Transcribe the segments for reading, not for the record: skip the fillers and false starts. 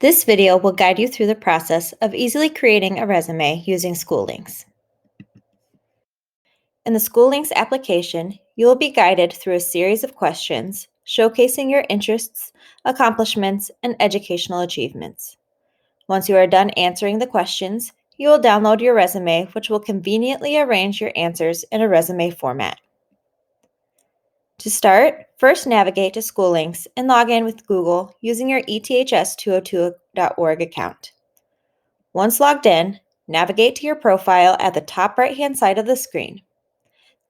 This video will guide you through the process of easily creating a resume using SchooLinks. In the SchooLinks application, you will be guided through a series of questions showcasing your interests, accomplishments, and educational achievements. Once you are done answering the questions, you will download your resume, which will conveniently arrange your answers in a resume format. To start, first navigate to SchooLinks and log in with Google using your eths202.org account. Once logged in, navigate to your profile at the top right-hand side of the screen.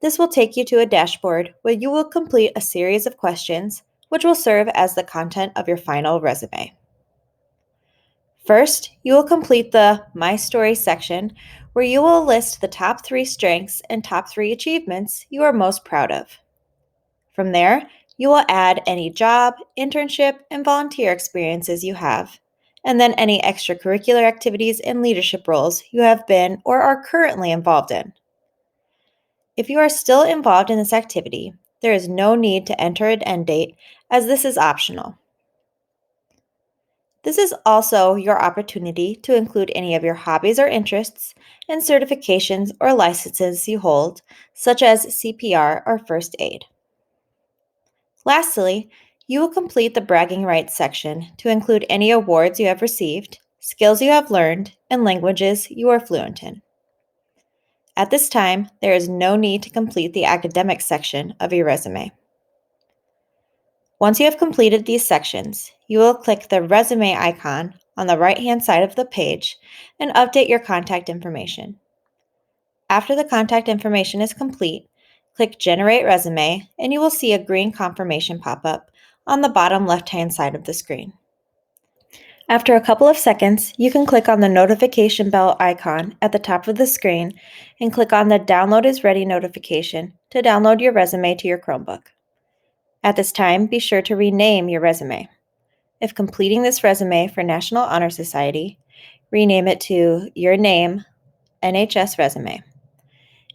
This will take you to a dashboard where you will complete a series of questions, which will serve as the content of your final resume. First, you will complete the My Story section, where you will list the top 3 strengths and top 3 achievements you are most proud of. From there, you will add any job, internship, and volunteer experiences you have, and then any extracurricular activities and leadership roles you have been or are currently involved in. If you are still involved in this activity, there is no need to enter an end date, as this is optional. This is also your opportunity to include any of your hobbies or interests and certifications or licenses you hold, such as CPR or first aid. Lastly, you will complete the bragging rights section to include any awards you have received, skills you have learned, and languages you are fluent in. At this time, there is no need to complete the academic section of your resume. Once you have completed these sections, you will click the resume icon on the right-hand side of the page and update your contact information. After the contact information is complete, click Generate Resume and you will see a green confirmation pop up on the bottom left-hand side of the screen. After a couple of seconds, you can click on the notification bell icon at the top of the screen and click on the Download is Ready notification to download your resume to your Chromebook. At this time, be sure to rename your resume. If completing this resume for National Honor Society, rename it to Your Name, NHS Resume.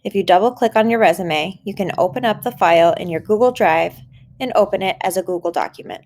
If you double-click on your resume, you can open up the file in your Google Drive and open it as a Google document.